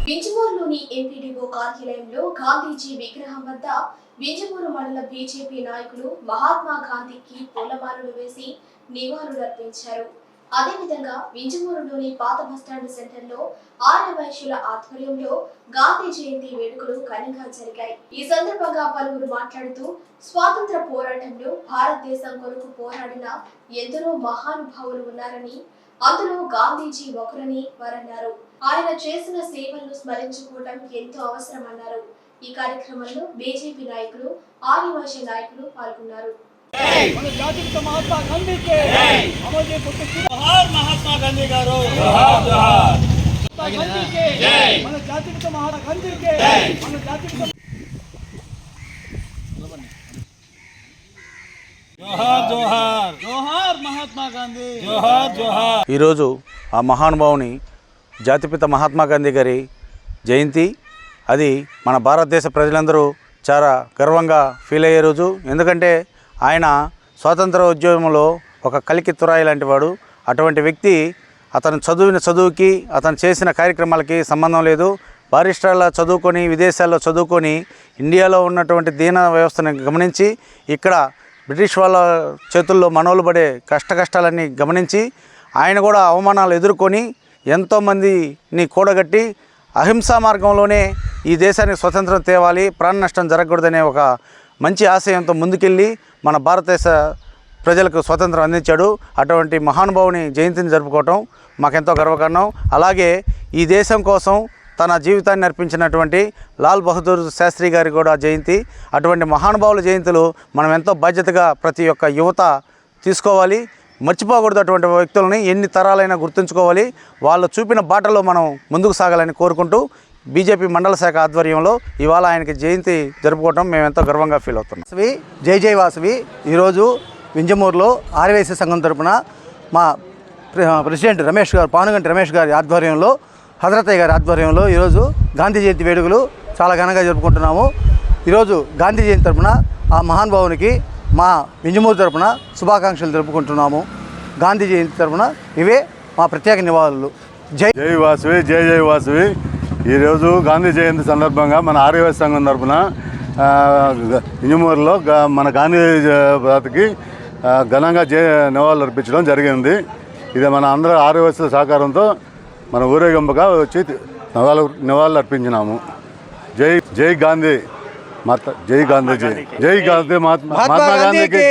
వింజమూరులోని MPDO కార్యాలయంలో గాంధీజీ విగ్రహం వద్ద వింజమూరు మండల బీజేపీ నాయకులు మహాత్మా గాంధీకి పూలమాలలు వేసి నివాళులర్పించారు. అదేవిధంగా వింజమూరులోని పాత బస్టాండ్ సెంటర్లో ఆర్యవైశ్యుల ఆధ్వర్యంలో గాంధీ జయంతి వేడుకలు ఘనంగా జరిగాయి. ఈ సందర్భంగా పలువురు మాట్లాడుతూ స్వాతంత్ర పోరాటంలో భారతదేశం కొరకు పోరాడిన ఎందరో మహానుభావులు ఉన్నారని, అందులో గాంధీజీ ఒకరని వారన్నారు. ఆయన చేసిన సేవలను స్మరించుకోవడం ఎంతో అవసరమన్నారు. ఈ కార్యక్రమంలో బీజేపీ నాయకులు, ఆదివాసీ నాయకులు పాల్గొన్నారు. महात्मा गांधी के महात्मा गांधी गारू गांधी के मन जातिक महात्मा गांधी के मन जातिक जोहार जोहार जोहार महात्मा गांधी जोहार जोहार। ఈ రోజు ఆ మహానుభావుని జాతిపిత మహాత్మా గాంధీ గారి జయంతి. అది మన భారతదేశ ప్రజలందరూ చాలా గర్వంగా ఫీల్ అయ్యే రోజు. ఎందుకంటే ఆయన స్వాతంత్ర ఉద్యమంలో ఒక కలికి తురాయి లాంటి వాడు. అటువంటి వ్యక్తి అతను చదివిన చదువుకి, అతను చేసిన కార్యక్రమాలకి సంబంధం లేదు. బారిస్టర్లా చదువుకొని, విదేశాల్లో చదువుకొని, ఇండియాలో ఉన్నటువంటి దీన వ్యవస్థను గమనించి, ఇక్కడ బ్రిటిష్ వాళ్ళ చేతుల్లో మనోలు పడే కష్టాలన్నీ గమనించి, ఆయన కూడా అవమానాలు ఎదుర్కొని ఎంతోమందిని కూడగట్టి అహింసా మార్గంలోనే ఈ దేశానికి స్వతంత్రం తేవాలి, ప్రాణ నష్టం జరగకూడదనే ఒక మంచి ఆశయంతో ముందుకెళ్ళి మన భారతదేశ ప్రజలకు స్వతంత్రం అందించాడు. అటువంటి మహానుభావుని జయంతిని జరుపుకోవటం మాకెంతో గర్వకారణం. అలాగే ఈ దేశం కోసం తన జీవితాన్ని అర్పించినటువంటి లాల్ బహదూర్ శాస్త్రి గారి కూడా జయంతి. అటువంటి మహానుభావుల జయంతులు మనం ఎంతో బాధ్యతగా ప్రతి ఒక్క యువత తీసుకోవాలి, మర్చిపోకూడదు. అటువంటి వ్యక్తులని ఎన్ని తరాలైనా గుర్తుంచుకోవాలి. వాళ్ళు చూపిన బాటలో మనం ముందుకు సాగాలని కోరుకుంటూ బీజేపీ మండల శాఖ ఆధ్వర్యంలో ఇవాళ ఆయనకి జయంతి జరుపుకోవటం మేము ఎంతో గర్వంగా ఫీల్ అవుతున్నాం. జై జై వాసవి. ఈరోజు వింజమూరులో ఆర్యవైశ్య సంఘం తరపున మా ప్రెసిడెంట్ రమేష్ గారు, పానుగంటి రమేష్ గారి ఆధ్వర్యంలో, హజరతయ్య గారి ఆధ్వర్యంలో ఈరోజు గాంధీ జయంతి వేడుకలు చాలా ఘనంగా జరుపుకుంటున్నాము. ఈరోజు గాంధీ జయంతి తరపున ఆ మహానుభావునికి మా వింజమూరు తరపున శుభాకాంక్షలు జరుపుకుంటున్నాము. గాంధీ జయంతి తరపున ఇవే మా ప్రత్యేక నివాళులు. జై జై వాసవి, జై జై వాసవి. ఈరోజు గాంధీ జయంతి సందర్భంగా మన ఆర్యవైశ్య సంఘం తరఫున వింజమూరులో మన గాంధీ జాతికి ఘనంగా నివాళులు అర్పించడం జరిగింది. ఇది మన అందరూ ఆర్యవైశ్యుల సహకారంతో మన ఊరేగింపుగా వచ్చి నివాళులు అర్పించినాము. జై జై గాంధీ, జై గాంధీజీ, జై గాంధీ, మహాత్మా గాంధీకి.